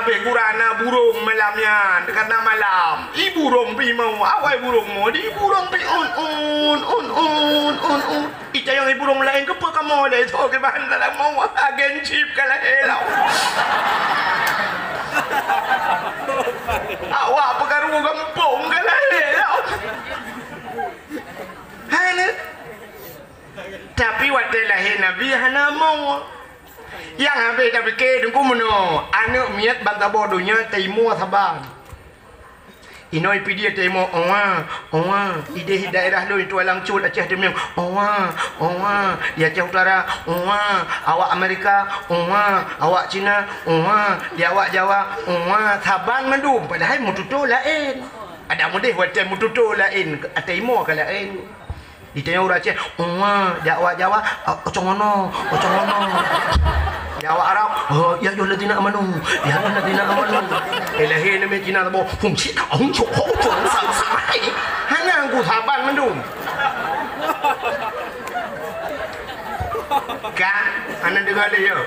habis kurana burung malamnya karena malam. Burung pi mau awai burung mau di burung pi un. Ita yang burung lain ke apa kamu le tu ke bahan dalam mau agen chip kala helau. Awak pekaru kampung kala helau. Hana. Tapi waktu lahir Nabi hana mau. Yang habis dah fikir dengku meno. Anak miat bangga bodohnya Timur Sabang. Inoi pi dia Timur ide daerah lu itu alang cut Aceh Demiang. Dia Aceh Utara. Awak Amerika. Awak Cina. Dia awak Jawa. Sabang mendum padahal mututu lain. Ada mudih waktu mututu lain. Timur ke lain. Ditanya orang Aceh, dia awak Jawa, ocongono. Dia awak Arab, ya yo ladina amanu. Ilahi nama Cina tabo, hum cita hum cok sampai. Hanya aku Sabang mendung. Kan, anda dengar dia.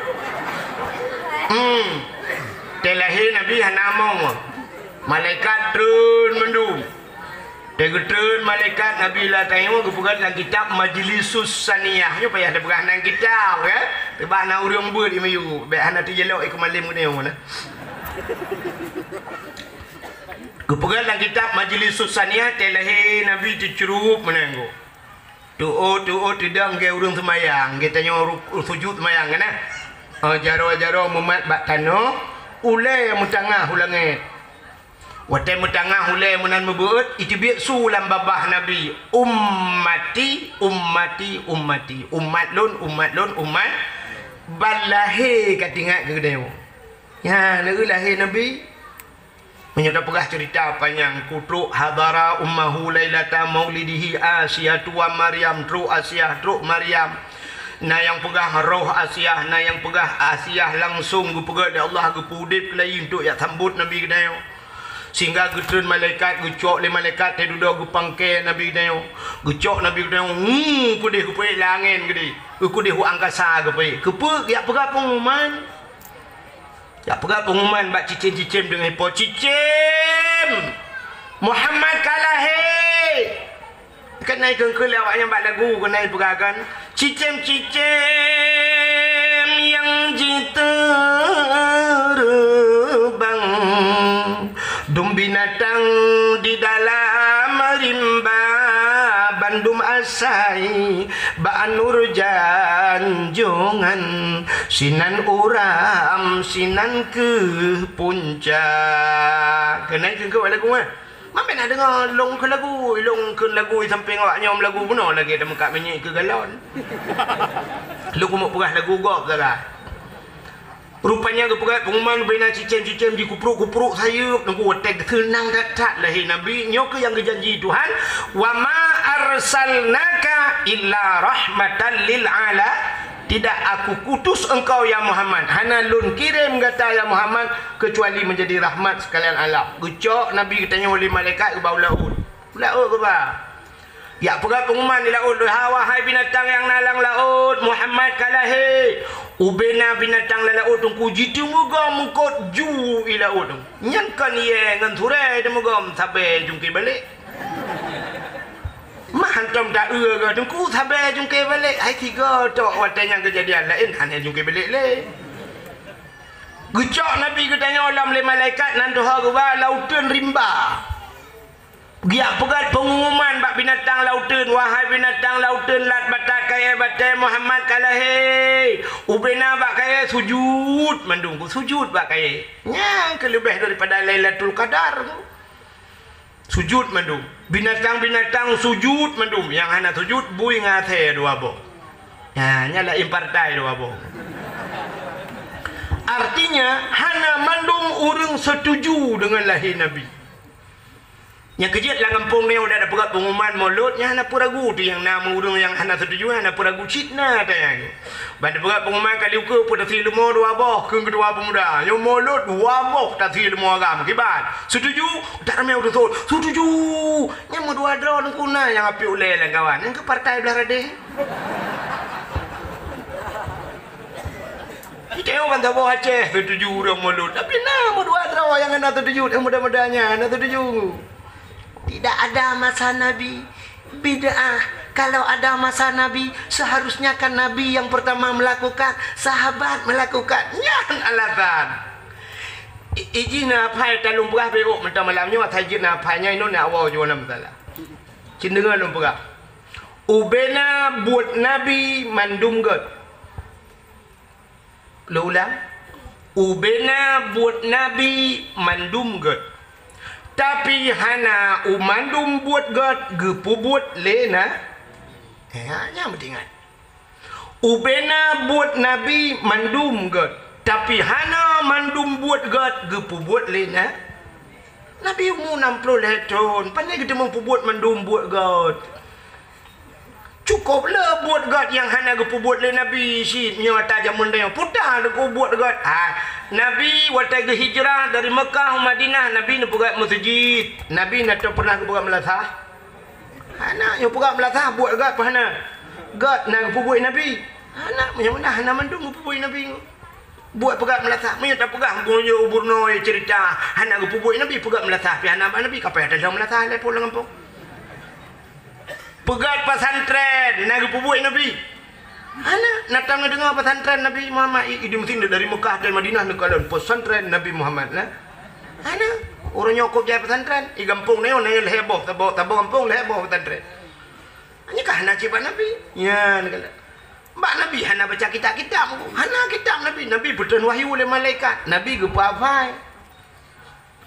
Ilahi Nabi hana mau. Malaikat turun mendung. Tegutun malaikat Nabi lah tanya kepugat dalam kitab Majlisus Saniyah. Yo payah ada berah nang kitab ya. Tebak na urang ber di mayu. Baik hana tu jelok ikut malim ni mana. Kepugat dalam kitab Majlisus Saniyah telahi Nabi dicurup menengok. Tuo tidak ke urang semayang. Kita tanya sujud semayang kan. Jaro mumat bak tano ulai mutangah ulangit. Watai mutangah hulai munan mebuat itu biak sulam babah Nabi ummati umat balahi katingat ke dia ya negeri lahir Nabi menyata pegah cerita panjang kutruk hadara ummahu lailata maulidihi Asiyah tua Maryam truk Asiyah truk Maryam na yang pegah roh Asiyah na yang pegah Asiyah langsung gu pegah dia Allah gu pudip lain untuk ya sambut Nabi kedai sehingga gutun malaikat gucok le malaikat te duduk gu pangke Nabi dayo gucok Nabi dayo ku deh ku pe langit gede ku deh hu angkasa ke pe kepe ya pegah pengumuman bak cicim dengan po cicim Muhammad kalah he kan naik ke awaknya bak lagu kan naik pegagan cicim yang jiterbang dum binatang di dalam rimba bandum asai baan janjungan sinan uram sinan ke puncak kena ke lagu mah mampir nak dengar long ke lagu sampai awak nyom lagu benar lagi ada muka menyik ke galon lu kumuk perah lagu gop dah. Rupanya kepegat pengumuman bina cicim-cicim di kupruk-kupruk sayup nunggu watek tenang datat lahir Nabi nyok yang kejanji Tuhan wa ma arsalnaka illa rahmatan lil ala tidak aku kutus engkau ya Muhammad hana lun kirim kata ya Muhammad kecuali menjadi rahmat sekalian alam gucok Nabi katanya oleh malaikat ke bawah laut ke bah ya pegat pengumuman di laut wahai binatang yang nalang laut Muhammad kalahi ubena binatang laut tungku jitu muga mukot ju i laut nyangkan ye ngan surai de muga sampai jungki balik mahantam tak ke tungku sampai jungki balik hai tiga tok watanya kejadian lain hanya jungki balik le gucok Nabi katanya alam le malaikat nan doha gua lautan rimba Giak pegat pengumuman bak binatang lautan wahai binatang lautan lat batat kaya batai Muhammad kalahi ubena bak kaya sujud mendungku sujud bak kaya yang kelebih daripada Lailatul Qadar sujud mendung binatang-binatang sujud mendung yang hana sujud bui ngathe dua boh ya nyala impartai dua boh artinya hana mandung urang setuju dengan lahir Nabi. Yang kejut lah kampung ni udah ada pegat pengumuman mulut yang hana puragu tu yang nama urang yang hana setuju hana puragu citna tayang. Banda pegat pengumuman kali ukur pun tak silmo dua boh ke kedua pemuda. Yang mulut dua boh tak silmo agam kibat. Setuju tak ramai udah tu. Setuju. Yang mu dua drone kuna yang api ulai lah kawan. Yang ke partai belah radeh. Tengok kan tak bawa Aceh tu 7 orang mulut. Tapi nama dua terawal yang nak 7 yang mudah-mudahnya nak 7. Tidak ada masa Nabi bid'ah. Kalau ada masa Nabi, seharusnya kan Nabi yang pertama melakukan, sahabat melakukan. Yang alasan. Iji na pai talung perah beok mentang malamnya tajid na painya ino nak awal jo nama salah. Cendengan lung perah. Ubena buat Nabi mandum god. Lo ulang. Ubena buat Nabi mandum god. Tapi hana umandum buat god gepu buat lena. Hanya bertingat. Ubena buat Nabi mandum god. Tapi hana mandum buat god gepu buat lena. Nabi umur 60 tahun. Pandai kita mampu buat mandum buat god. Cukuplah buat god yang hana gepu buat le Nabi sitnya atas zaman dia putar deku buat god. Nabi waktu ke hijrah dari Mekah ke Madinah, Nabi nak buat masjid. Nabi nak pernah buat melasah. Anak yang buat melasah buat god apa hana? God nak gepu buat Nabi. Anak macam mana hana mandum gepu buat Nabi. Buat pegat melasah. Punya tak pegang bunyo uburnoi cerita hana gepu buat Nabi pegat melasah. Pi hana Nabi kapai ada melasah le pulang kampung. Pegat pesantren nak buat Nabi. Ana nak tahu dengar pesantren Nabi Muhammad di mesti dari Mekah dan Madinah nak kalau pesantren Nabi Muhammad lah. Ana orang nyokop jaya pesantren di kampung ni orang heboh tabok kampung heboh pesantren. Hanya kah nak cibat Nabi? Ya nak. Mbak Nabi hana baca kitab-kitab. Hana kitab Nabi. Nabi bertuan wahyu oleh malaikat. Nabi gepafai.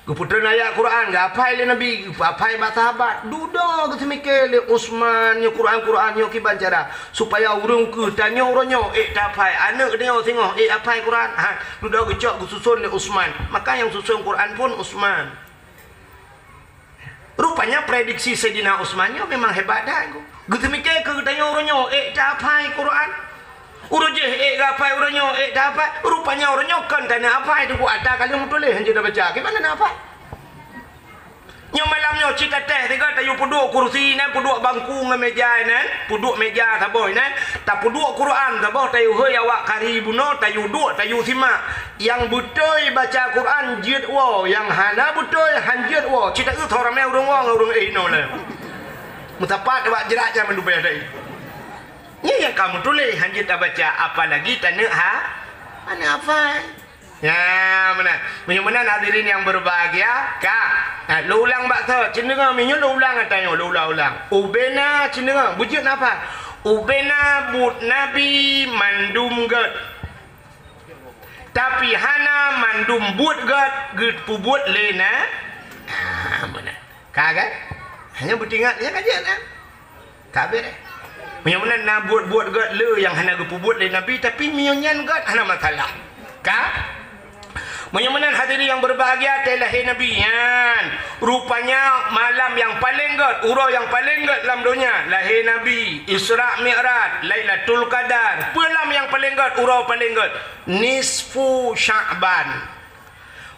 Keputusan ayat Quran gapai le Nabi, gapai sahabat. Duda ke semikir le Usman nya Quran nya ki bancara supaya urang ke tanya orangnya dapai anak dia tengok apai Quran. Duda gecok susun le Usman. Maka yang susun Quran pun Usman. Rupanya prediksi Sayyidina Usmannya memang hebat dah. Gitu mikir ke tanya orangnya dapai Quran. Urut je gapai orangnya dapat. Rupanya orangnya kan tanya apa itu ku ada kali mutuleh hanya dah baca. Gimana nak apa? Nya malamnya cita teh tiga tayu puduk kursi nan puduk bangku dengan meja nan, puduk meja taboy nan, tak puduk Quran taboh tayu he awak karibuno tayu duk tayu simak. Yang betul baca Quran jid wo, yang hana betul hanjid wo. Cita tu orang mai urang no lah. Mutapat awak jerak jangan mendubai dai. Ini yang kamu tulis hanya tak baca apalagi tanya mana apa ya mana mana hadirin yang berbahagia kak lu ulang bakso cenderung minyak lu ulang tanya lu ulang ubena cenderung wujud apa ubena but Nabi mandum god tapi hana mandum but god gut pubut lena mana kagak hanya bertingat ya kajian kabeh yang mana nak buat god le yang hana gepu buat le Nabi tapi minyan god hana masalah. Ka? Yang mana hadirin yang berbahagia telah Nabi yan. Rupanya malam yang paling god, urau yang paling god dalam dunia lahir Nabi, Isra Mi'raj, Lailatul Qadar. Malam yang paling god, urau paling god, nisfu Sya'ban.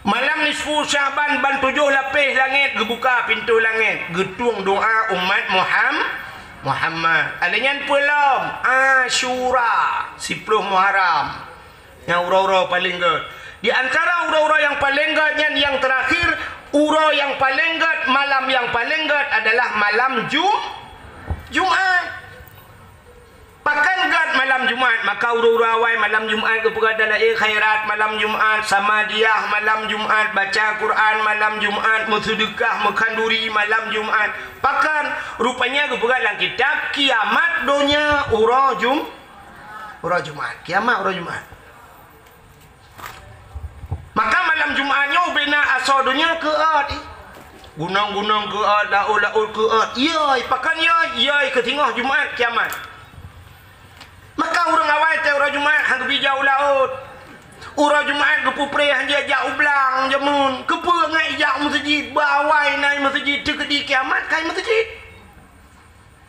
Malam nisfu Sya'ban ban 7 lapis langit gebuka pintu langit, getung doa umat Muhammad. Adanya pelom Asyura 10 Muharram. Yang urau-urau paling god. Di antara urau-urau yang paling god yang terakhir, urau yang paling god, malam yang paling god adalah malam Jumat. Pakan god malam Jumat, maka urau-urau awal malam Jumat ke peradalah khairat malam Jumat, samadiyah malam Jumat, baca Quran malam Jumat, bersedekah mekanduri malam Jumat. Pakan rupanya ke peradalah kitab kiamat dunia urau Jumat. Kiamat urau Jumat. Maka malam Jumatnya bina asal dunia ke gunung-gunung ke laut ke yai pakan yai ke tengah Jumat kiamat. Maka orang awal teh orang Jumat hang bijau laut. Orang Jumat gepu pre hang dia jak ublang jamun. Kepe ngai jak masjid bawai nai masjid tegedi kiamat kai masjid.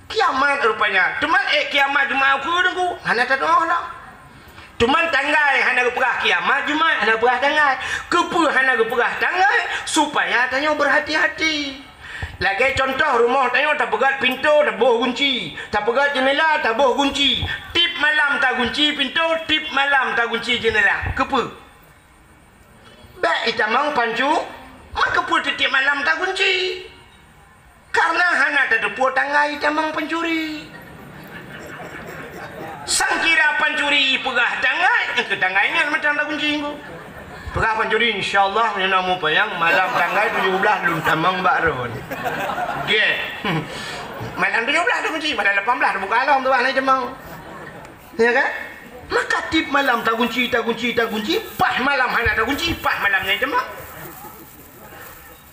Kiamat rupanya. Cuman kiamat Jumat ku dengku. Hana tak doh lah. Cuman tanggai hana geperah kiamat Jumat hana perah tanggai. Kepe hana geperah tanggai supaya tanya berhati-hati. Lagi contoh rumah tanya tak pegat pintu tak boh kunci, tak pegat jendela tak boh kunci. Tip malam tak kunci pintu, tip malam tak kunci jendela. Kepa? Baik itamang pancu, maka pun tip malam tak kunci. Karena hana tak depu tanggai itamang pencuri. Sang kira pencuri pegah tanggai, ke tanggainya macam tak kunci ko. Pegah pencuri insyaallah yang nama payang malam tanggai 17 lun tamang bakron. Okey. Malam 17 tu kunci, malam 18 tu buka alam tu anai jemang. Ya kan? Maka tip malam tak kunci, pas malam hana tak kunci, pas malamnya jemang.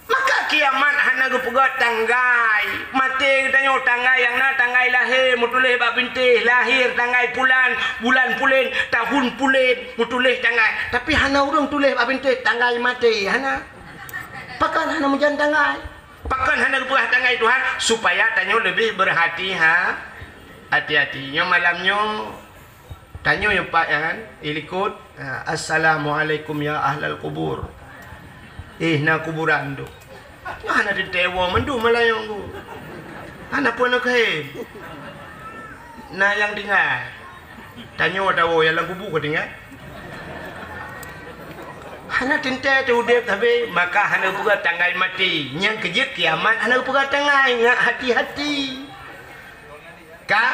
Maka kiamat hana gu pegat tanggai. Mati tanya tanggai yang na tanggai lahir, mutulih bab bintih, lahir tanggai bulan pulen, tahun pulen, mutulih tanggai. Tapi hana urang tulih bab bintih tanggai mati, hana. Pakan hana mujan tanggai. Pakan hana gu pegat tanggai Tuhan supaya tanya lebih berhati hati-hati. Yang malamnya tanya ya Pak ya kan, ilikut assalamualaikum ya ahlal kubur. Na kuburan tu. Ana di dewa mendu malayong tu. Ana pun nak ke. Na yang tinggal. Tanya dawo yang lang kubu ko tinggal. Ana tinte tu dep tapi maka ana buka tanggai mati. Yang kejut kiamat ana buka tanggai ngak hati-hati. Ka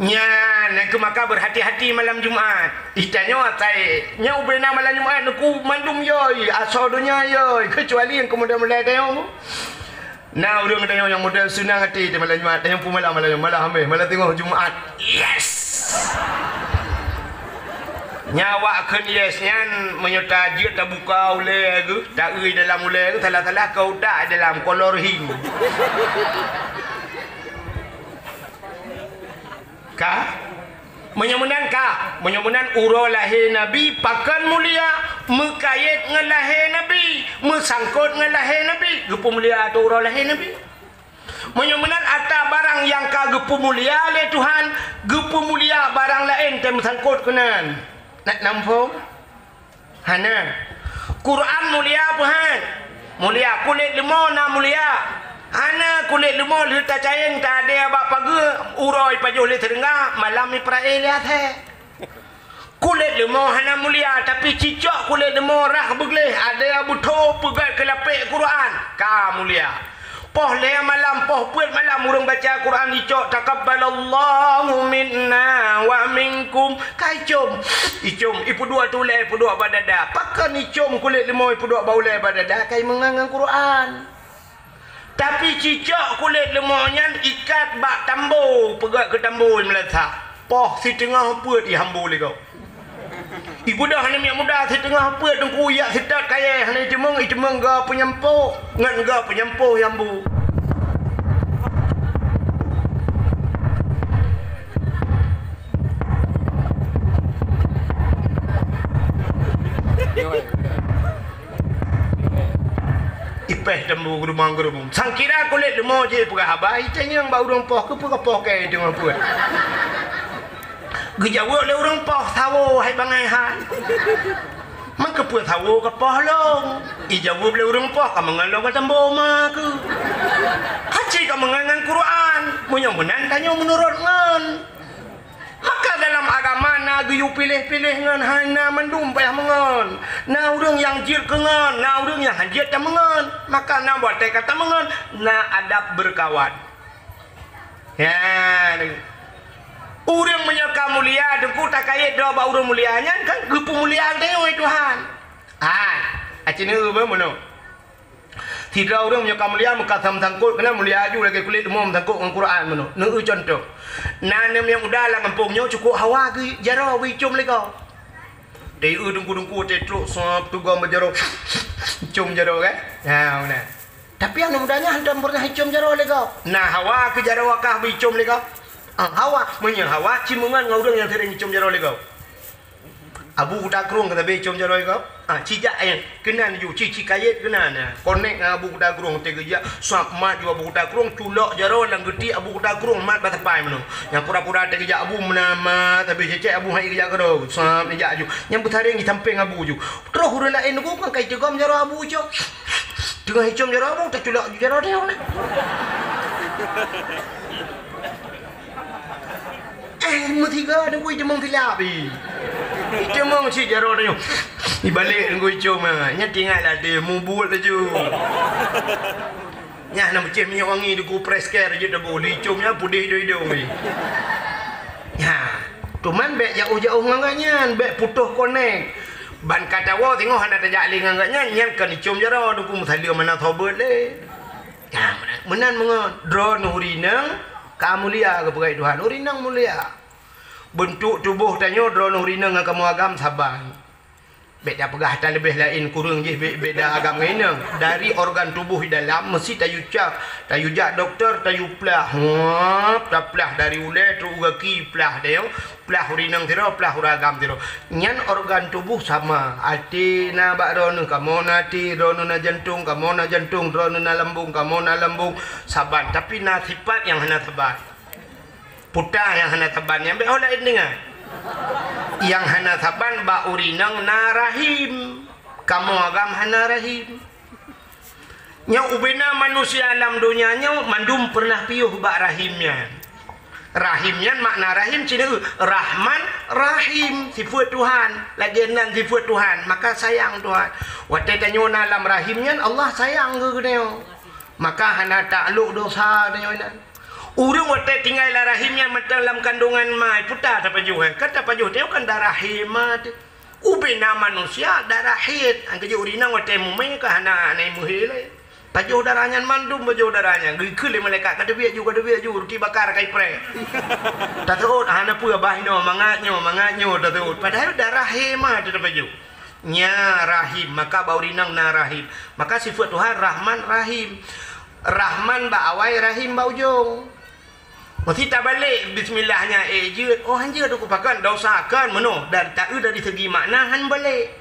nya nak maka berhati-hati malam Jumaat. Itanya tai nya ubena malam Jumaat aku mandum yoi asal dunia yoi kecuali yang kemudian mulai tengok. Nah urang tengok yang model sunang hati di malam Jumaat tengok pun malam ambil malam tengok Jumaat. Yes. Nyawa akan yes nyan menyerta jut tak buka oleh ke tak ui dalam oleh ke salah-salah kau tak dalam kolor hing. Menyamunan uro lahir Nabi pakan mulia mekait ngan lahir Nabi mesangkut ngan lahir Nabi gepu mulia tu uro lahir Nabi menyamunan ata barang yang ka gepu mulia le Tuhan gepu mulia barang lain tem sangkut kenan nak nampo hana Quran mulia Tuhan mulia kulit lemon na mulia. Ana kulit lemah lita cayeng tak ada abak pagi uroi pajuh le terengah malam ni prae lihat he. Kulit lemah hana mulia tapi cicak kulit lemah rah begleh ada abu tho pegat ke lapik Quran ka mulia. Poh le malam poh puat malam urang baca Quran dicok takabbalallahu minna wa minkum kaicum icum ipu dua tulai ipu dua badada pakan icum kulit lemah ipu dua baulai badada kai mengangang Quran. Tapi cicak kulit lemahnya ikat bak tambu pegat ke tambu meletak poh si tengah apa di hambu le kau ibu dah ni minyak muda si tengah apa dengku yak sedat kaya ni cemeng ga penyampu ngan ga penyampu hambu ipeh tembu gerumang sangkira kulit lemah je pegah habai tanya yang bau urang poh ke poh ke dengan puat gejawa le urang poh tawo hai bangai han maka puat tawo ke poh long ijawa le urang poh ka mengalong ka tembu ma ke haji ka mengangan Quran munyan tanya menurut ngan maka dalam agama na geyu pilih-pilih ngan hana mandum payah mengan na urang yang jir ke ngan na urang yang hanjit ta mengan maka na buat kata mengan na adab berkawan ya urang menyaka mulia dengku tak kait do ba urang mulianya kan gepu mulia tengok Tuhan acini ba mono tidak orang punya kamulia muka sangkut kena mulia aju lagi kulit umum sangkut dengan Quran mano. Neu contoh. Nanem yang udah lah kampungnya cukup hawa ke jaro wi cum le kau. Dei dengku tetruk sop tu gom jaro. Cum jaro kan? Ha mana. Tapi anu mudanya hendak pernah cum jaro le kau. Nah hawa ke jaro kah wi cum le kau. Hawa punya hawa cimungan ngau yang sering cum jaro le kau. Abu kuda kerung kata be cum jaro le kau. Cijak yang kenan ju cici kayet kenan connect dengan abu kuda kurung tegeja suap mat ju abu kuda kurung culok jaro lang geti abu kuda kurung mat batapai meno yang pura-pura tegeja abu menama tapi cecek abu hai keja kero suap teja ju yang betaring di samping abu ju terus huruf lain ku kan kai tegam jaro abu ju tengah hicam jaro abu tak culok jaro dia tiga ada gue cemong tilap ni. Cemong si jaro tu. Ni balik gue cuma. Nya tinggal ada mu buat aja. Nya nak macam minyak wangi di kupres care je dah boleh comnya pudih hidung ni. Ya, cuman bek jauh-jauh nganganya, bek putuh konek. Ban kata wa tengok hana tajak ling nganganya nyan kan dicom jaro du ku muthalia mana thobat le. Ya, menan mengon drone hurinang kamulia ke perai Tuhan. Hurinang mulia. Bentuk tubuh tanyo drone hurinang kamu agam saban. Beda pegah tak lebih lain kurang je beda agama ini dari organ tubuh dalam mesti tayujak doktor tayu plah plah dari ulai tu gaki plah dia plah hurinang tiro plah uragam tiro nyan organ tubuh sama hati na bakron kamu hati rono na jantung kamu na jantung rono na lambung kamu na lambung saban tapi na sifat yang hana saban putah yang hana saban yang beol lain dengar yang hana saban ba urinang na rahim kamu agam hana rahim nya ubena manusia alam dunia nya mandum pernah piuh ba rahimnya makna rahim cina rahman rahim sifat Tuhan lagenan sifat Tuhan maka sayang Tuhan wate tanyo na alam rahimnya Allah sayang ke kenyo maka hana takluk dosa tanyo urang wate tinggal rahimnya dalam kandungan mai putar apa juh kata pajuh teo kan darah hemat ubena manusia darah hit angke urinang wate mume ka hana anai muhile pajuh darahnya mandum pajuh darahnya geukeu le malaikat kada biak ju ruti bakar kai pre tateut hana pua bahno mangatnyo tateut padahal darah hemat ta pajuh nya rahim maka baurinang na rahim maka sifat Tuhan Rahman Rahim Rahman ba awai Rahim ba ujung mesti tak balik bismillahnya jeut oh hanja tu kupakan dosakan meno dan tak dari segi makna han balik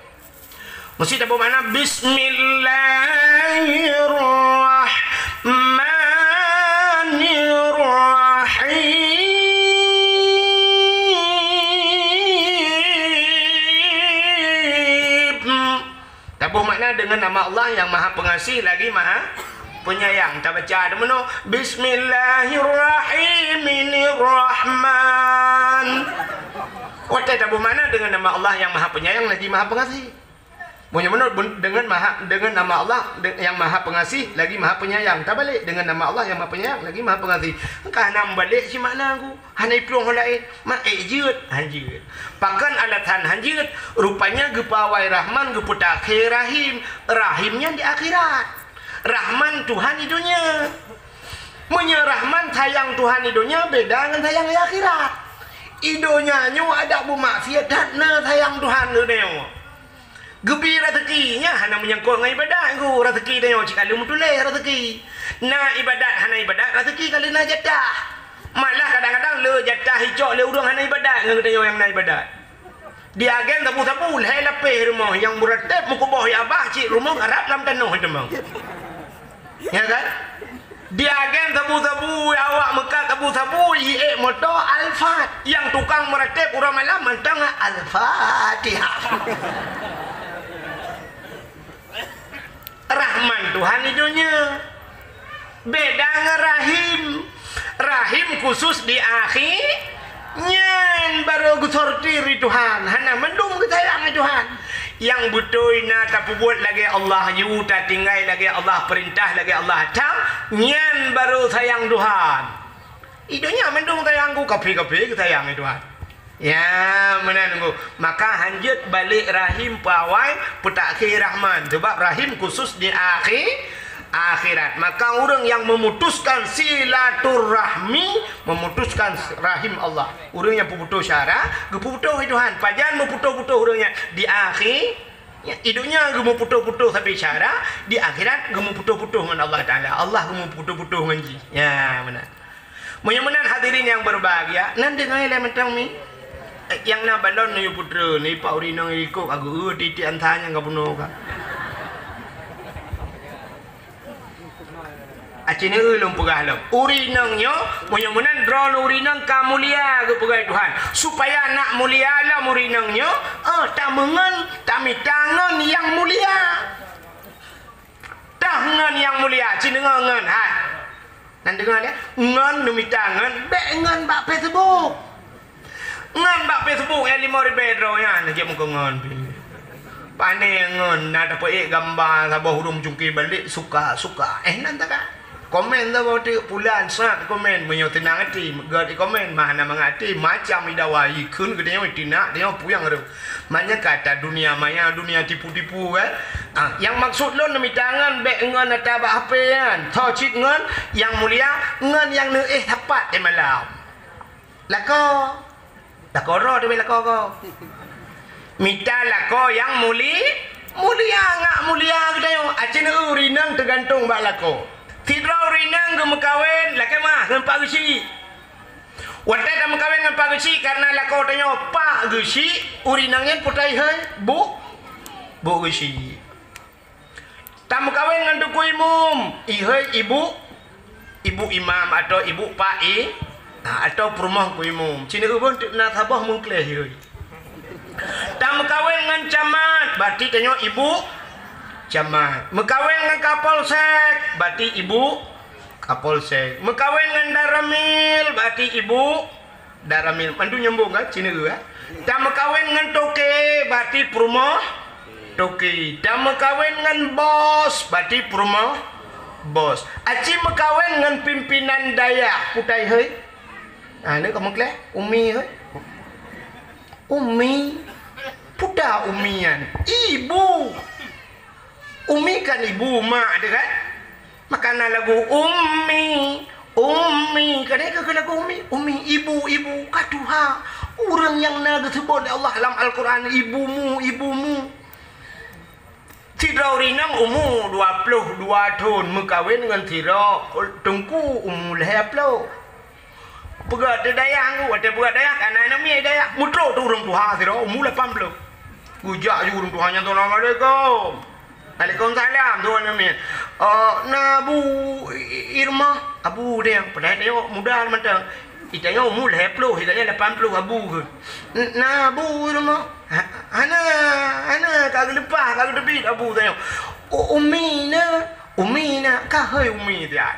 mesti tak bermakna bismillahirrahmanirrahim tak bermakna dengan nama Allah yang Maha Pengasih lagi Maha Penyayang tak baca ada meno bismillahirrahmanirrahim wate tak bermakna dengan nama Allah yang Maha Penyayang lagi Maha Pengasih punya meno dengan nama Allah yang Maha Pengasih lagi Maha Penyayang tak balik dengan nama Allah yang Maha Penyayang lagi Maha Pengasih kana balik si makna aku hanai plong lain mak jeut hanjeut pakan alatan hanjeut rupanya gepawai Rahman geputak rahim rahimnya di akhirat Rahman Tuhan di dunia. Punya Rahman sayang Tuhan di dunia beda dengan sayang di akhirat. Idonya nyu ada bermaksiat dan sayang Tuhan di dunia. Gebi rezekinya hana menyangkut dengan ibadat ku rezeki dia cik kalau mutuleh rezeki. Na ibadat hana ibadat rezeki kalau na jatah. Malah kadang-kadang le jatah hijau le urang hana ibadat dengan dia yang na ibadat. Dia agen tabu-tabu leh lapeh rumah yang muratib mukubah ya abah cik rumah Arab lam tanah itu bang. Ya kan? Dia agen tabu-tabu awak Mekah tabu-tabu ye motor Alfat yang tukang meratib urang malam mantang Al-Fatihah. Rahman Tuhan idunya beda dengan Rahim khusus di akhir nyen baru gusortiri Tuhan hana mendung kesayang Tuhan yang betul nak tak buat lagi Allah you tak tinggal lagi Allah perintah lagi Allah tam nyen baru sayang Tuhan idonya mendung sayangku kapi sayang Tuhan ya menanggu maka hanjut balik Rahim pawai petakhir Rahman sebab Rahim khusus di akhirat maka orang yang memutuskan silaturahmi memutuskan rahim Allah orang yang putus syara geputuh Tuhan pajan meputuh-putuh orangnya di akhir hidupnya gemu putuh-putuh sampai syara di akhirat gemu putuh-putuh dengan Allah Taala Allah gemu putuh-putuh menji ya benar menyamanan hadirin yang berbahagia nanti ngai mentang mi yang na balon ni putra ni pak urinang ikut aku titik antanya enggak bunuh kan acine ulung pegah urinangnya menyamanan drone urinang kamulia ke pegai Tuhan supaya nak mulia lah urinangnya tamangan tami tangan yang mulia tangan yang mulia cine ngan hai nan dengar ya ngan demi tangan be ngan bak Facebook Ngan bak Facebook yang 5 ribu ya, nak muka ngan pi. Pandai ngan nak dapat gambar sabah hurung jungki balik suka. Nan tak kan? Komen tu bawa pulan sangat komen menyo tenang hati gad komen mana mengati macam idawai kun ke dia tina dia puyang tu maknya kata dunia maya dunia tipu-tipu kan yang maksud lo nami tangan be ngan ata ba apa kan thocit ngan yang mulia ngan yang ne tepat di malam lako ro de lako ko mita lako yang mulia ngak mulia ke dia acin urinang tergantung bak lako Tidrau rinang ke mekawin laki mah dengan Pak Gesi. Wadah dah mekawin dengan Pak Gesi karena lako tanya Pak Gesi urinangnya putai hai Bu Gesi. Tak mekawin dengan Duku Imum ihai ibu imam atau ibu Pak atau perumah ku imum. Cina pun nak sabah mungkleh ihai. Tak mekawin dengan camat berarti tanya ibu camat. Mekawin dengan Kapolsek berarti ibu Kapolsek. Mekawin dengan Daramil berarti ibu Daramil. Mandu nyambung kan Cina ke? Tak mekawin dengan Toke berarti perumah Toke. Tak mekawin dengan bos berarti perumah bos. Aci mekawin dengan pimpinan Dayak putai hai. Ni kamu kelih Umi hai. Umi puda umian ibu Umi kan ibu mak dia kan. Makanan lagu Umi kan dia ke lagu Umi ibu katuha orang yang naga sebut Allah dalam Al-Quran ibumu. Tidrau rinang umur 22 tahun mekawin dengan tidrau tungku umur 20. Pegat dia dayang tu, ada pegat dayang kanan nama dayang. Mutro tu orang tuha tidrau umur 80. Gujak je orang tuhanya tu Assalamualaikum. Waalaikumsalam tuan Amin. Nabu Irma abu dia pada tengok muda macam itanya umur 70 itanya 80 abu ke. Nabu Irma ana kagak lepas kagak debit abu tengok. Umi na kahai umi dia.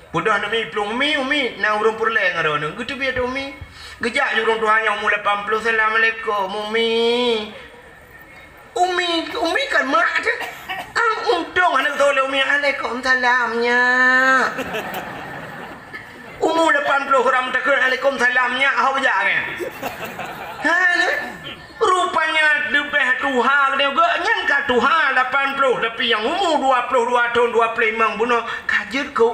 Budak nami pelung umi na urang perleng ada nang gitu biar umi. Gejak je orang tuanya umur 80. Assalamualaikum Umi kan mak je. Untung anak tahu Umi Waalaikumsalamnya. Umur 80 orang takut Waalaikumsalamnya apa aja kan? Rupanya lebih Tuhan dia gaknya ka Tuhan 80 tapi yang umur 22 tahun 25 bunuh kajir ke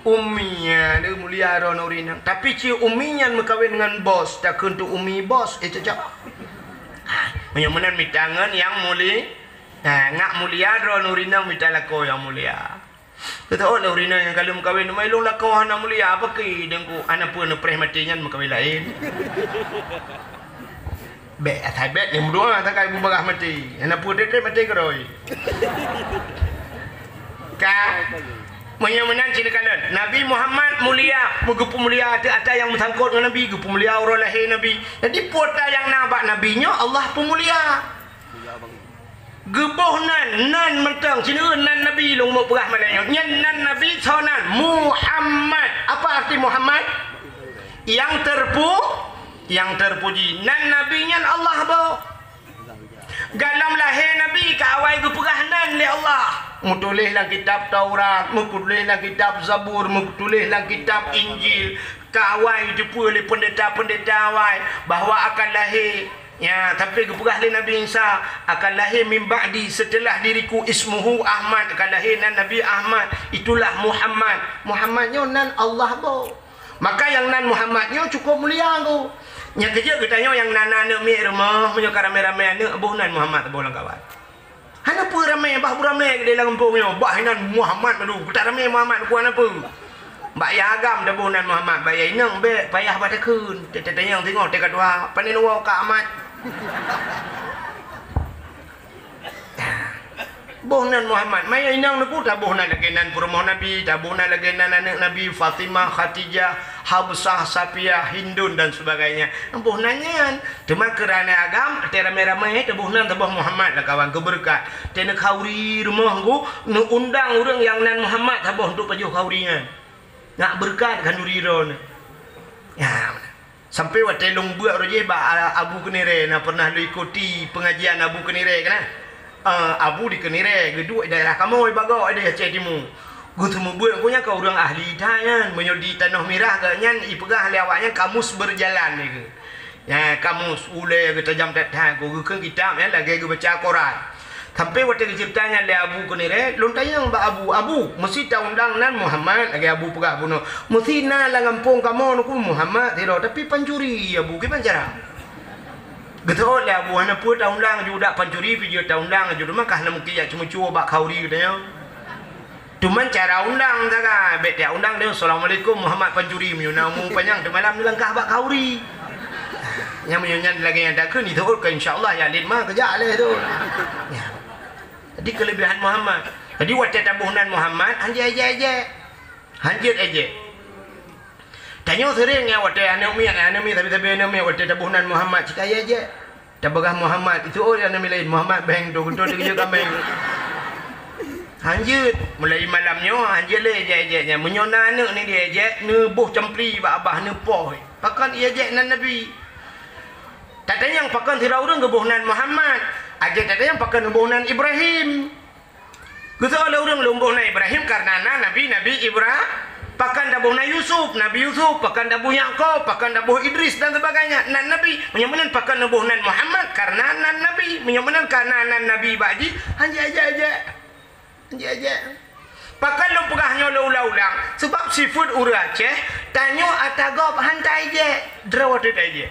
Uminya dia mulia ronorinang tapi ci uminya mekawin dengan bos tak untuk umi bos itu cak. Menyamanan mitangan yang mulia. Ngak mulia ro nurinang mitalako yang mulia. Kita orang nurinang yang kalau mekawin mai long lako hana mulia apa ke dengku anak pun preh matinya mekawin lain. Be atai bet ni mudua tak kai bubagah mati. Anak pun dia mati keroi. Menyamanan cina kanan Nabi Muhammad mulia mugupu mulia ada yang bersangkut dengan Nabi gupu mulia orang lahir Nabi. Jadi puata yang nabak nabinya Allah pun mulia. Gebuh nan mentang cina nan Nabi long mau perah malanya. Nyan nan Nabi sonan Muhammad. Apa arti Muhammad? Yang terpuji. Nan Nabi nyan Allah bau. Galam lahir Nabi kawai geperah nan le Allah. Mutulislah kitab Taurat, mutulislah kitab Zabur, mutulislah kitab Injil. Kawai jumpa oleh pendeta-pendeta awai bahawa akan lahir. Ya, tapi keperah Nabi Isa akan lahir min ba'di setelah diriku ismuhu Ahmad akan lahir nan Nabi Ahmad itulah Muhammad. Muhammadnya nan Allah bo. Maka yang nan Muhammadnya cukup mulia tu. Yang kerja kita yang nana nak mi rumah punya ramai-ramai nak abuh nan Muhammad abuh lang kawan. Hana apa ramai bah ramai ke dalam kampungnya. Bah nan Muhammad tu. Kita ramai Muhammad ku apa? Mbak ya agam dah bunan Muhammad bayai nang be payah pada kun. Tetenya tengok dekat dua panin wa ka amat. Bohnan Muhammad mai inang naku ta bohnan lagi nan perumahan Nabi, ta bohnan lagi nan anak Nabi Fatimah, Khadijah, Habsah, Safiah, Hindun dan sebagainya. Bohnannya cuma kerana agam te ramai-ramai te bohnan ta Muhammad lah kawan keberkat. Te nak khauri rumah ku nu undang orang yang nan Muhammad ta boh untuk pajuh khaurinya. Nak berkat kan duriron. Ya. Sampai waktu long buat roje ba Abu Kenire na pernah lu ikuti pengajian Abu Kenire kan? Abu di Kenire, geduk daerah kamu bago ada Aceh Timur. Gu temu buat punya kau orang ahli dayan menyodi tanah merah ganyan ipegah lewatnya kamus berjalan ni ke. Ya kamus ule kita jam tak gu ke kitab ya lagi gu baca Quran. Sampai waktu ceritanya le Abu Kenire, lon tanya ba Abu, mesti tahu undang nan Muhammad lagi Abu pegah bunuh. Mesti na la ngampung kamu nu Muhammad tiro tapi pancuri Abu ke pancara. Geto le Abu hana pu tahu undang juga pancuri video tahu undang juga mah nak mungkin ya cuma cuba bak kauri katanya. Cuman cara undang saga, bet dia undang dia Assalamualaikum Muhammad pancuri menyuna umum panjang de malam langkah bak kauri. Yang menyunyan lagi yang dak ni tu ke insyaallah ya lima kerja leh tu. Ya. Jadi kelebihan Muhammad. Jadi waktu tabuhan Muhammad hanjir aja. Hanjir aja. Tanya sering ya waktu anami tapi anami waktu tabuhan Muhammad cik aja. Tabagah Muhammad itu oh anami lain Muhammad bang tu dia kerja kami. Hanjir mulai malamnya hanjir le aja menyona anak ni dia aja nebuh cempli ba abah nepoh. Pakan ia aja nan Nabi. Tak tanya yang pakan tira orang kebuhnan Muhammad. Aja tak yang pakai nubuhan Ibrahim. Kita ada orang lumbuhna Ibrahim karena Nabi Ibrahim. Pakai dabuhna Yusuf, Nabi Yusuf. Pakai dabuh Yaqub, pakai dabuh Idris dan sebagainya. Nan Nabi menyamanan pakai nubuhan Muhammad karena nan Nabi menyamanan karena nan Nabi baji. Hanya aja. Pakai lu pegahnya ulang sebab sifat ura Aceh tanyo atagop hantai je drawat aja.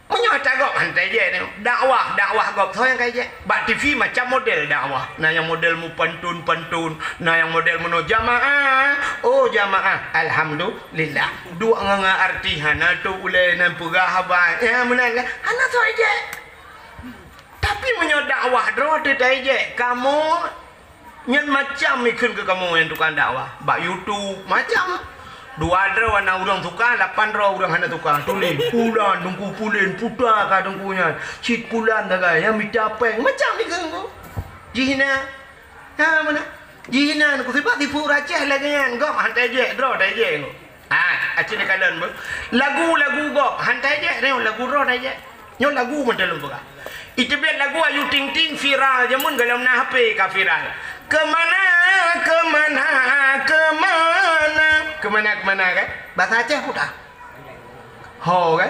Punya tagap hantai je ni. Dakwah gop so yang kayak je. Bak TV macam model dakwah. Nah yang model mu pantun. Nah yang model mu jamaah. Oh jamaah. Alhamdulillah. Dua nganga arti hana tu ulai nan pegah ba. Ya menang. Hana so je. Tapi punya dakwah dro tu je. Kamu nyen macam ikun ke kamu yang tukang dakwah. Bak YouTube macam. Dua ada warna orang tukar, 8 orang hana tukar. Tulis pulan, tunggu pulin, putar ka tunggunya. Cit pulan dah kan, yang minta peng. Macam ni kan kau. Jihina. Ha mana? Jihina aku sebab tipu Aceh lagi kan. Gop hantai je, draw dah je kau. Aceh ni kalian ber. Lagu gop hantai je, ni lagu draw dah je. Nyo lagu macam lupa. Itu biar lagu Ayu Ting Ting viral jamun dalam na HP ka viral. Kemana kan? Bahasa Aceh pun dah. Ho kan?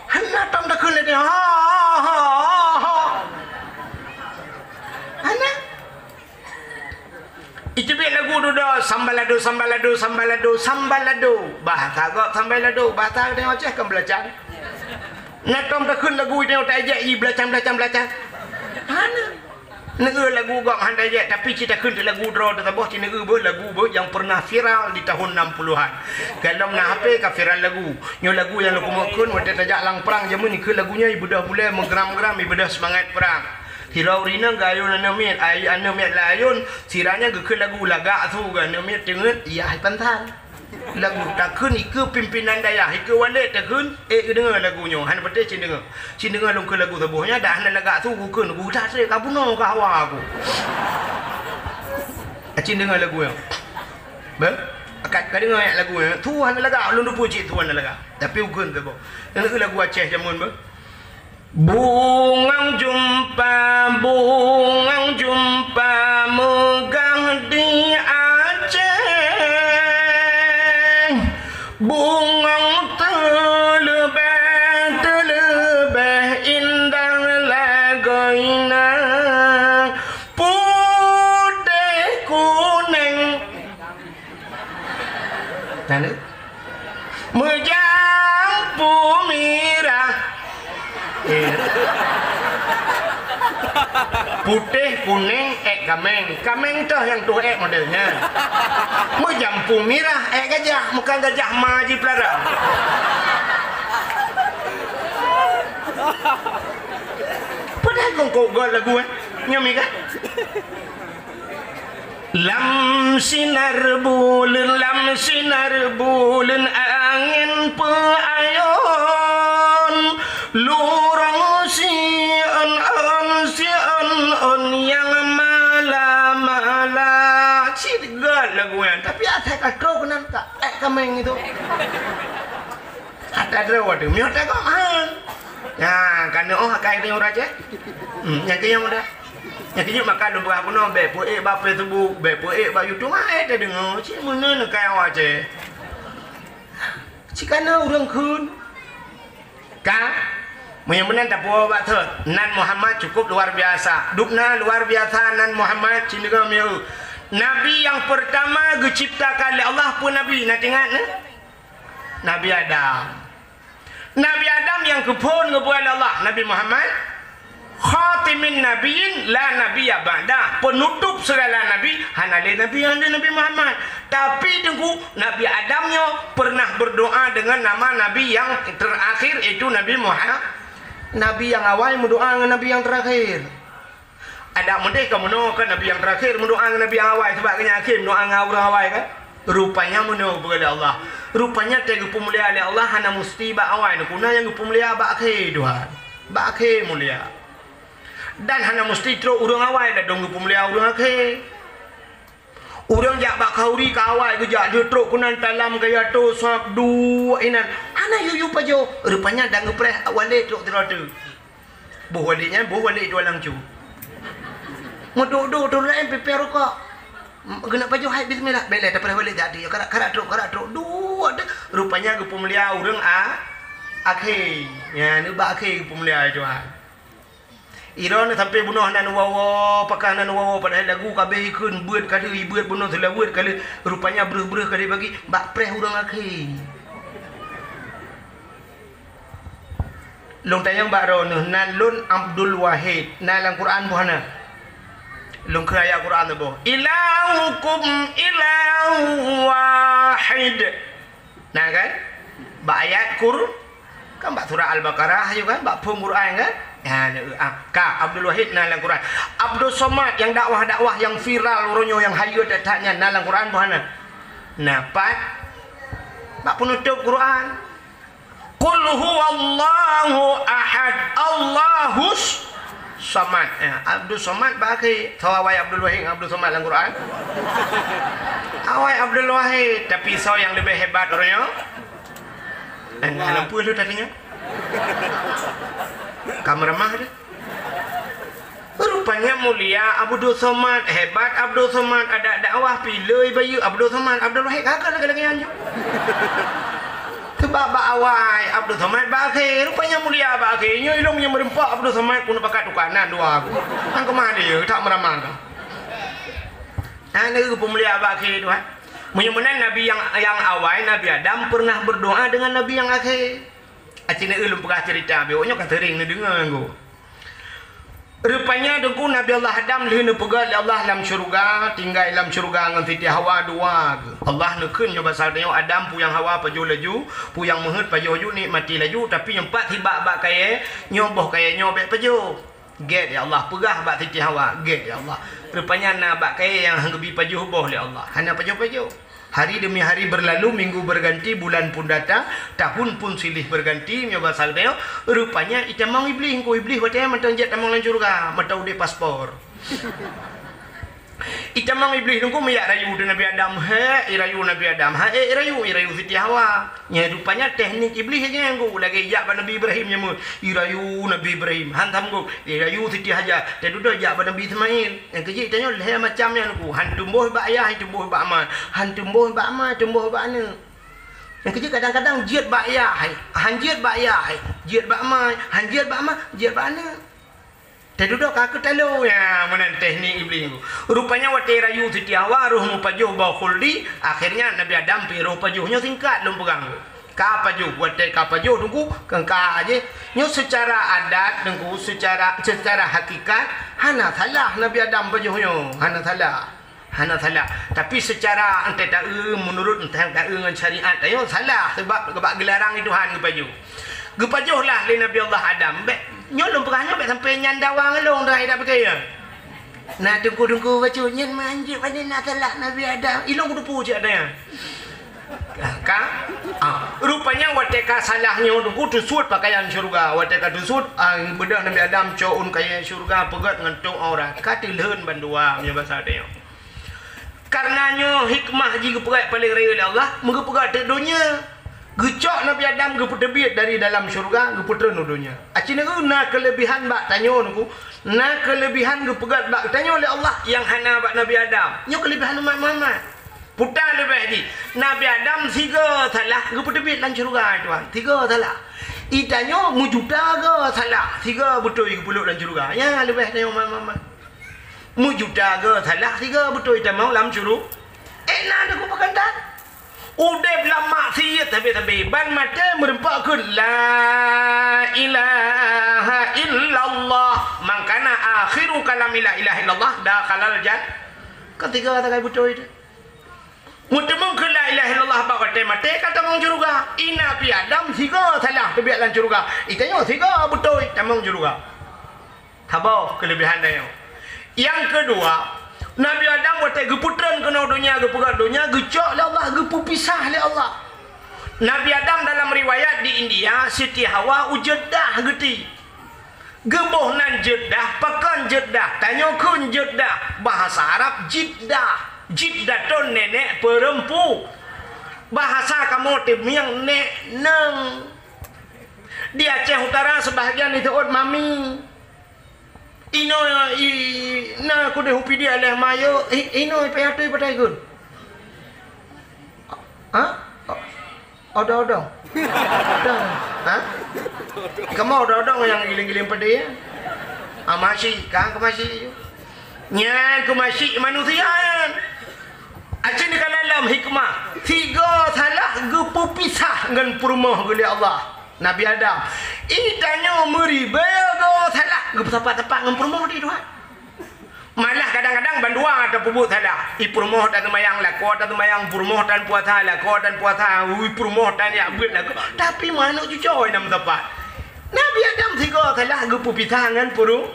Hana tam dah kena dia. Ha. Hana. Itu biar lagu tu dah sambalado. Bahasa kau sambalado. Bahasa dia Aceh kan belajar. Natom dah kena lagu dia tak ajak i belajar. Hana. Negeri lagu gak handai je tapi kita kena lagu draw tu tabah negeri lagu yang pernah viral di tahun 60-an. Kalau nak HP ka viral lagu. Nyo lagu yang lu kumakun waktu tajak lang perang jamu ni ke lagunya ibadah boleh menggeram-geram ibadah semangat perang. Hirau rina gayun anamit layun siranya ke lagu lagak tu kan anamit tenget iya pantan. Lagu takun iku pimpinan daya iku walet takun dengar lagunya han pete cin dengar long ke lagu tabuhnya dah han lagak tu gukun gu dah tre ka buno ka hawa aku cin dengar lagu yang akat ka dengar lagu yang tu han lagak long du puji tu han lagak tapi gukun tu bo lagu Aceh jamun ba bungang jumpa megang di Aceh bungang terlebih indah lagainya putih kuning menjampu merah putih kuning kameng tu yang tu modelnya menjampu merah gajah bukan gajah maji pelara padahal kau gol lagu nyami kan lam sinar bulan angin peayun lurang sian yang mala cigat lagu yang tapi ada katro kenapa kameng itu Ada draw tu. Mio tak kau mahal. Ya, kan akai dia orang je. Yang ke yang dah. Yang kini makan lu berapa no be poe bapa tubuh be poe ba YouTube mah ada dengar cik mana nak kai awak je. Cikana urang kun. Ka Menyembunan tak puas buat tu. Nan Muhammad cukup luar biasa. Dukna luar biasa Nan Muhammad cindera miu. Nabi yang pertama diciptakan oleh Allah pun Nabi. Nak ingat ne? Nabi Adam. Nabi Adam yang kepun ngebuat oleh Allah. Nabi Muhammad khatimin nabiyyin la nabiyya ba'da, penutup segala nabi hanale nabi yang Nabi Muhammad. Tapi tunggu Nabi Adamnya pernah berdoa dengan nama nabi yang terakhir itu Nabi Muhammad. Nabi yang awal berdoa dengan nabi yang terakhir. Ada mendek kamu kan nabi yang terakhir berdoa dengan nabi yang awal sebab kena akhir doa dengan orang awal kan. Rupanya menurut kepada Allah. Rupanya tega pemulia oleh Allah hana mesti ba awal kuna yang pemulia ba akhir Tuhan. Ba akhir mulia. Dan hanya mesti teruk urang awal dah dong pemulia urang akhir. Urang jak bak kauri ka awal ke jak dia teruk kunan dalam gaya tu sak dua inan. Ana yu pajo. Rupanya dah ngepreh walik teruk teradu. Boh waliknya boh walik dua langcu. Modok tu lain prepare rokok. Kena pajo hai bismillah. Bela dah preh walik jadi karak teruk dua dah. Rupanya ke pemulia urang akhir. Ya ni bak akhir pemulia Tuhan. Iran sampai bunuh nan wawa pakah nan wawa padahal lagu kabeh keun beut kali beut bunuh telah beut kali rupanya breh kali bagi bak preh urang akhir. Long tayang bak ro nan lun Abdul Wahid nan dalam Quran buhana. Long ke ayat Quran tu boh. Ilahukum ilahu wahid. Nah kan? Bak ayat kan bak surah Al-Baqarah juga kan bak Quran kan? Ya, Ka Abdul Wahid dalam Quran. Abdul Somad yang dakwah-dakwah yang viral oronyo yang hayu datanya dalam Quran buhana. Napat bak penutup Quran. Qul huwallahu ahad Allahus samad. Abdul Somad bagi tawai Abdul Wahid Abdul Somad dalam Quran. Awai Abdul Wahid tapi so yang lebih hebat oronyo. Lampu lu tadinya. Kameraman ada. Rupanya mulia Abdul Somad, hebat Abdul Somad, ada dakwah pilih bayu Abdul Somad, Abdul Wahid kakak lagi anjo. Sebab awai Abdul Somad bagai rupanya mulia bagai nyo ilmu yang merempak Abdul Somad pun pakai tukanan dua aku. Ang kemana dia tak meramang kan. Ana ke pemulia bagai Tuhan. Menyembunan Nabi yang awal Nabi Adam pernah berdoa dengan Nabi yang akhir. Acina ulun pernah cerita bioknya kan sering ni dengar aku. Rupanya dengku Nabi Allah Adam lehena pegat Allah dalam syurga, tinggal dalam syurga dengan Siti Hawa dua. Allah nekun jo pasal dia Adam pu yang Hawa paju laju, pu yang mehet paju laju nikmati laju tapi yang empat tiba bak kaya nyoboh kaya nyobek paju. Get ya Allah pegah bak Siti Hawa, get ya Allah. Rupanya nak bak kaya yang hanggebi paju boh le Allah. Hana paju-paju. Hari demi hari berlalu, minggu berganti, bulan pun datang, tahun pun silih berganti, nyoba saldo. Rupanya itamang iblis, ko iblis wataya mantang jet tamang lan surga, mantau de paspor. Itamang iblis nunggu meyak rayu de Nabi Adam, irayu Nabi Adam, irayu Siti Hawa. Nya rupanya teknik iblis aja yang go lagi jak ba Nabi Ibrahim nyamu, irayu Nabi Ibrahim, hantam go, irayu Siti Hajar, tedudo jak ba Nabi Ismail. Yang keji tanya leh macamnya nunggu, han tumbuh ba ayah, tumbuh ba aman, han tumbuh ba aman, tumbuh ba ana. Yang keji kadang-kadang jiat ba ayah, han jiat ba ayah, jiat ba aman, han jiat ba aman, jiat ba ana. Duduk aku tahu ya mana teknik iblis itu. Rupanya waktu rayu Siti Hawa ruh mupajuh bau khuldi. Akhirnya Nabi Adam piruh pajuhnya singkat lum pegang. Ka pajuh waktu ka pajuh tunggu kengka aja. Nyo secara adat tunggu secara hakikat hana salah Nabi Adam pajuhnya hana salah. Tapi secara ente tak menurut ente tak dengan syariat ayo salah sebab kebak gelarang itu han pajuh. Gepajuhlah li Nabi Allah Adam. Nyolong perahnya sampai nyandawang long dah dah pakai ya. Nak tunggu baca nyen manjik pada nak salah Nabi Adam. Ilong kudu je ada ya. Rupanya wateka salahnya tunggu tusut pakaian syurga. Wateka tusut bedak Nabi Adam coun kaya syurga pegat ngentung aurat. Katilheun bandua nya bahasa dia. Karenanya hikmah jika pegat paling raya Allah, muga pegat dunia. Gecok Nabi Adam ge terbit dari dalam syurga ge putera nudunya. Acina na kelebihan bak tanyo nuku. Na kelebihan ge pegat bak tanyo oleh Allah yang hana bak Nabi Adam. Nyo kelebihan umat Muhammad. Putar lebih di. Nabi Adam tiga salah ge terbit dalam syurga tuan. Tiga salah. Itanyo mujuda ge salah. Tiga betul ge puluk dalam syurga. Ya lebih tanyo umat Muhammad. Mujuda ge salah. Tiga betul ita mau dalam syurga. Nak aku pakantan. Udah belah maksiat tapi ban mata merempakkan la ilaha illallah mangkana akhiru kalam la ilaha illallah dakhalal jannah. Ketiga kata betul itu. Mutemung ke la ilaha illallah ba kata mate kata mong juruga. Ina pi Adam tiga salah tebiak lan juruga. Itanyo tiga betul tamong juruga. Tabau kelebihan dia. Yang kedua, Nabi Adam kata geputran kena dunia gepugat dunia gecok le Allah gepupisah le Allah. Nabi Adam dalam riwayat di India Siti Hawa ujedah geti. Geboh nan jedah pakan jedah tanyo kun jedah bahasa Arab jiddah. Jiddatun nenek perempu. Bahasa kamu tim yang nek neng. Di Aceh Utara sebahagian itu mami. Ino na aku dah hupi dia lah mayo ino payah tu pada ikut. Ha? Odong. Ha? Kamu odong yang giling-giling pada ya? Masih kan masih. Nya aku masih manusia kan. Aceh ni kalau dalam hikmah tiga salah gepu pisah dengan perumah oleh Allah. Nabi Adam. Itanya meribaya go salah. Ge tempat-tempat ngam permoh di Tuhan. Malah kadang-kadang bandua ada pubut salah. I permoh dan mayang lah, ko dan mayang permoh dan puasa lah, ko dan puasa, permoh dan ya bet lah. Tapi mana cucoy nam tempat. Nabi Adam tiga salah ge pupitangan puru.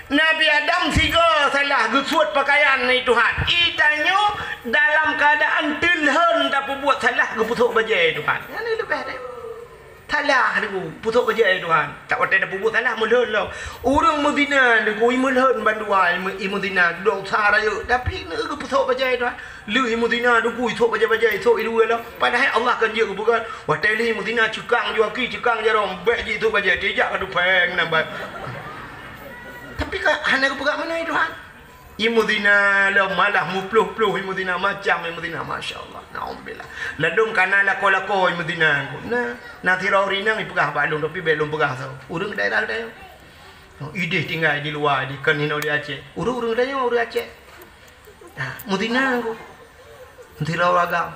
Nabi Adam tiga salah ge suat pakaian ni Tuhan. Itanya dalam keadaan tilhan dak pubut salah ge putuk bajai Tuhan. Ini lebih dah. Salah aku putuk kerja Tuhan. Tak watai dah pupuk salah melhun lah. Orang Medina aku melhun bandua Medina dok saraya tapi nak aku putuk kerja Tuhan. Lu Medina aku putuk kerja esok itu lah. Padahal Allah kan dia bukan. Watai li Medina cukang juaki cukang jarom baik je itu kerja dijak adu peng nambat. Tapi kan hana aku pegang mana Tuhan? Imudina lah malah mupluh-pluh imudina macam imudina masya-Allah. Naudzubillah. Ladung kana lako-lako imudina. Nah tirau rinang ipegah balung tapi belum pegah tau. Urang daerah dia. Ideh tinggal di luar di Kanino di Aceh. Urang dia urang Aceh. Nah, mudina aku. Tirau agam.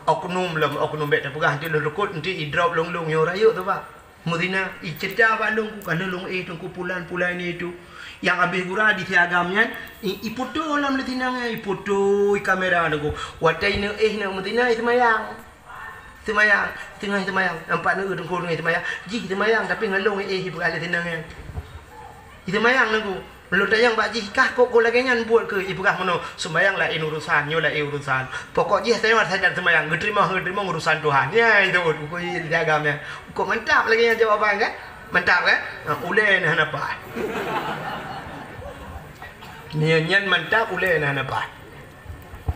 Oknum lam oknum bet pegah nanti lekut nanti idrop long-long yo rayu tu pak. Mudina cerita balung ku kana long tu kumpulan-pulan itu. Yang habis gura di tiagamnya iputo dalam letinangnya iputo kamera aku watai ne na mutina semayang tengah semayang nampak ne dengkul dengan semayang ji semayang tapi ngalung ibu kali letinangnya semayang aku belum tayang bak ji kah kok lagi ngan buat ke ibu kah mono semayang lah urusan nyo lah urusan pokok ji saya sadar semayang terima urusan Tuhan ya itu ku tiagamnya kok mantap lagi yang jawaban kan mantap kan ulai nah apa nyanyian mantap ulai nah apa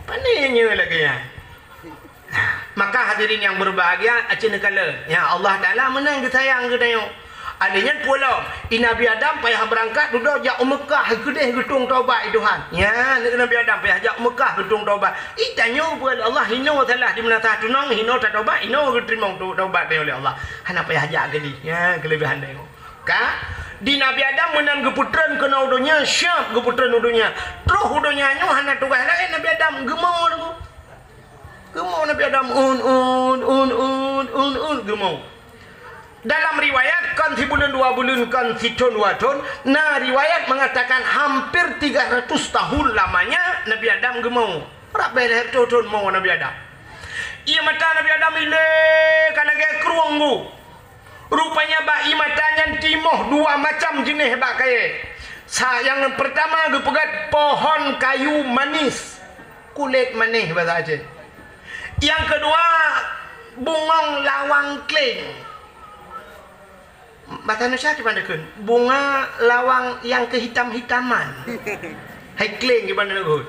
panenya lagi ya. Maka hadirin yang berbahagia aceh kala ya Allah Taala menang ke sayang ke tayo adanya pula Nabi Adam payah berangkat duduk jak Mekah kedeh gedung taubat Tuhan ya Nabi Adam payah jak Mekah gedung taubat itanyo pula Allah hino salah di mana satu nong hino tak taubat hino terima taubat oleh Allah hana payah jak gedi ya kelebihan dia ka di Nabi Adam menang geputran kena udunya syab geputran udunya terus udunya nyo hana tugas lain Nabi Adam gemau aku gemau Nabi Adam gemau dalam riwayat kan 1 bulan 2 bulan kan 1 tahun 2 tahun nah riwayat mengatakan hampir 300 tahun lamanya Nabi Adam gemau rak beler tahun mau Nabi Adam ia mata Nabi Adam ile kalau ke keruanggu rupanya bayi matanya timoh dua macam jenis bak kaya. Yang pertama gepegat pohon kayu manis. Kulit manis bahasa Aceh. Yang kedua bungong lawang kling. Bahasa Indonesia di mana kun? Bunga lawang yang kehitam-hitaman. Hai kling di mana kun?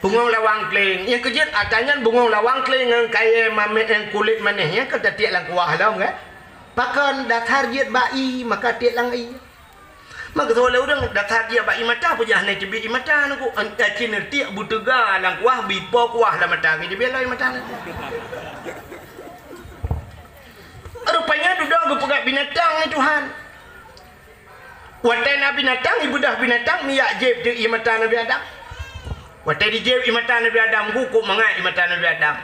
Bungong lawang keling. Yang kejut atanya bungong lawang keling yang kaya mamet yang kulit manehnya kata tiak lang kuah lah kan. Pakan datar jiat bai maka tiak lang ai. Maka tu orang datar jiat bai mata pun jangan nak bi mata nak ku cina tiak butega lang kuah bipo kuah lah mata ke dia lai mata. Rupanya duduk berpegat binatang ni Tuhan. Watai Nabi binatang, ibu dah binatang, miyak jeb di mata Nabi Adam. Watai di jeb mata Nabi Adam, kukuk mangat mata Nabi Adam.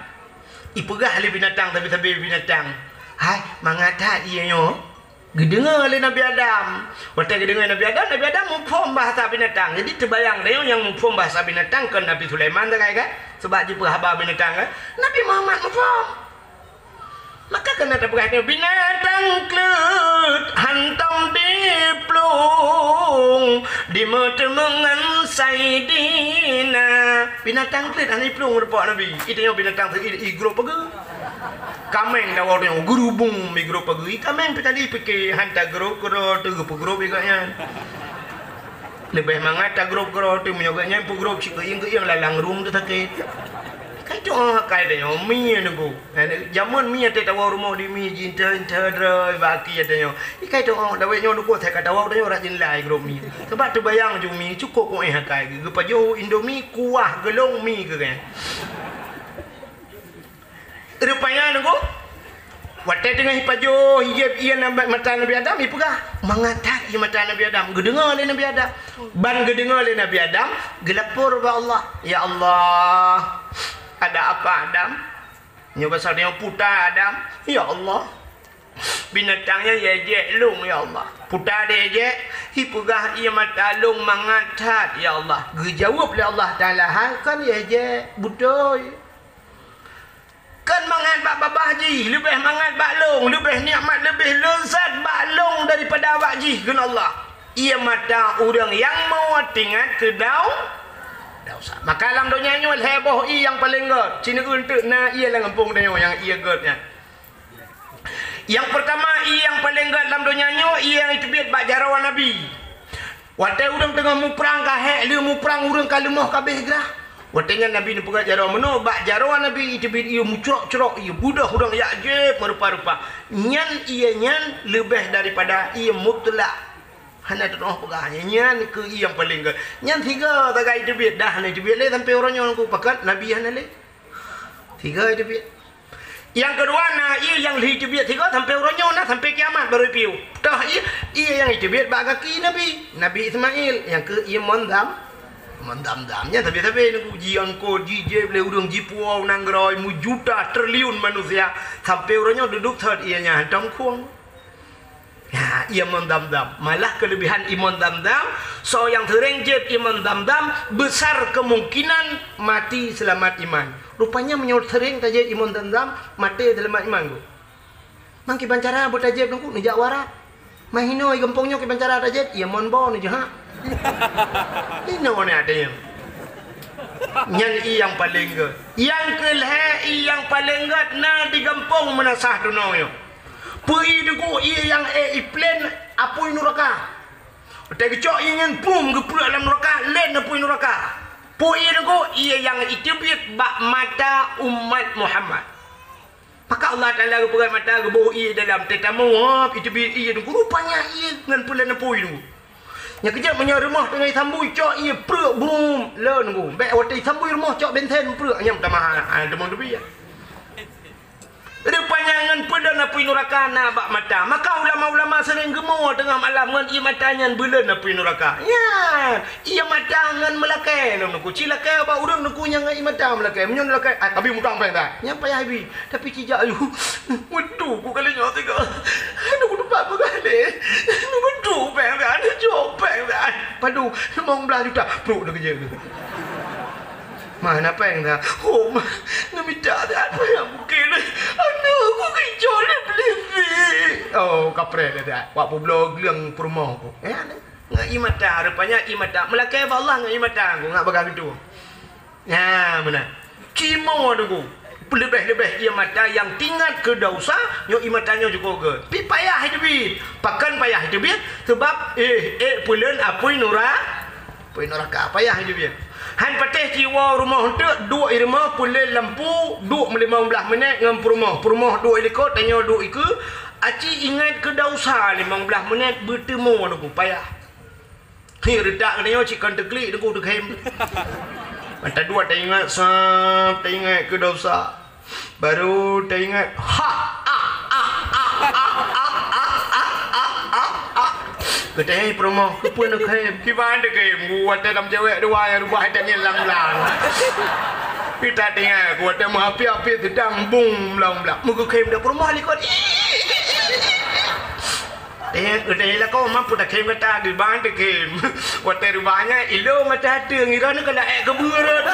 Ipegah le binatang tapi binatang. Hai, mangat tak ia nyo? Gedengar le Nabi Adam. Watai gedengar Nabi Adam mufham bahasa binatang. Jadi terbayang dia yang mufham bahasa binatang kan Nabi Sulaiman tak kan? Sebab dia berhabar binatang kan? Nabi Muhammad mufham. Maka kena tak berkata binatang klut hantam di plung di metemengan saidina. Binatang klut ani plung repok Nabi. Itu yang binatang i grup pege. Kameng dah orang gerubung mi grup pege. Kameng tadi fikir hantar grup tu grup iganya. Lebih mangat tak grup tu menyoganya grup cik yang lalang rum tu sakit. Kan tu orang kai dia mi nunggu. Zaman mi ada tawa rumah di mi jinta dra baki ada yo. Ikai tu orang dawe nyo nunggu saya kata tawa dia rajin lai grup mi. Sebab tu bayang ju mi cukup ko kai ge pajo Indomie kuah gelong mi ke kan. Rupanya nunggu. Watai tengah hipajo hijab ia mata Nabi Adam ipegah mangatak ia mata Nabi Adam gedengar le Nabi Adam ban gedengar le Nabi Adam gelapur ba Allah ya Allah ada apa Adam nyoba pasal dia putar Adam ya Allah binatangnya yejek lung ya Allah putar dia je hipegah ia mata lung mangatat ya Allah gejawab le Allah Taala kan yejek budoy kan mangat bak babah ji lebih mangat bak long lebih nikmat lebih lezat bak long daripada awak ji guna Allah ia mata orang yang mau tingkat ke dausa maka dalam dunia ni heboh yang paling god cina untuk na ia lah ngampung dia yang ia godnya yang pertama yang paling god dalam dunia ni ia yang itu biat bak jarawan Nabi watai orang tengah mu perang kahek dia mu perang orang kalemah kabeh gerah watanya Nabi ni pegat jarawan meno bak jarawan Nabi itu biat ia mu curok ia budah orang yakjeb merupa-rupa nyan ia nyan lebih daripada ia mutlak hanya tu noh pegahnya nyan ke yang paling ke nyan tiga tagai itu biat dah ni itu biat le sampai orangnya aku pakat Nabi hanya le tiga itu biat yang kedua nah ia yang li itu biat tiga sampai orangnya nah sampai kiamat baru piu dah ia yang itu biat bak kaki Nabi Ismail yang ke ia mendam-damnya tapi nunggu jian ko jije boleh urang jipuau nanggroi mu juta triliun manusia sampai orangnya duduk third ianya hantam kuang ya ia mendam-dam malah kelebihan iman dam-dam so yang terengjep iman dam-dam besar kemungkinan mati selamat iman rupanya menyol sering tajib iman dam-dam mati selamat iman ku mang kibancara buat tajib nunggu nijak warak mahino gempongnya kibancara tajib ia monbo ni jahat ini mana ada yang yang paling good yang kelih yang paling good na digempong menasah dunoyo pui duku ia yang plan apoi neraka tak kecok ingin pum ke pula dalam neraka len apoi neraka pui duku ia yang itu biat bak mata umat Muhammad maka Allah Taala ke pegang mata ke bau ia dalam tetamu itu biat ia duku rupanya ia dengan pula apoi duku yang kejap punya rumah tengah sambui cok ia peruk boom le nunggu baik waktu sambui rumah cok benten peruk nyam tak mahal demang tu biar rupanya ngan pedan api neraka na bak mata maka ulama-ulama sering gemar tengah malam ngan ia matanya belan api neraka ya ia mata ngan melakai nunggu cilakai ba urang nunggu yang ngan mata melakai menyon melakai abi mutang pang tak nyam payah abi tapi cijak ayu waduh ku kali nyot tiga nunggu depan begale nunggu tu pang tak ada job pang tak padu mong belah juta perut dah kerja mana peng dah oh nak minta dah apa yang mungkin aduh aku kecoh nak beli oh kapret dah buat blog yang rumah aku ngai mata rupanya imata melakai Allah ngai mata aku ngak bagang itu ya mana cimo aku lebih-lebih ia mata yang tingkat ke dosa nyo imatanya juga ke pi payah hidup pakan payah hidup sebab pulen apoi neraka payah hidup Han patih jiwa rumah untuk duk irma pulih lampu duk 15 minit ngam rumah duk ikut tanya duk ikut aci ingat ke dah usah 15 minit bertemu aku payah ni redak tanya cik kan terklik aku tu kem mata dua tak ingat sap tak ingat ke dah usah baru tak ingat Ketai promo ke pun nak kem gimana kem buat dalam cewek dua yang buat ada ni lang-lang kita tengok buat ada api-api sedang bung belang-belang muka kem dah promo likot ketai lah kau mampu tak kem kata di bang tak kem buat rumahnya ilo mata ada ngira nak kena ke berat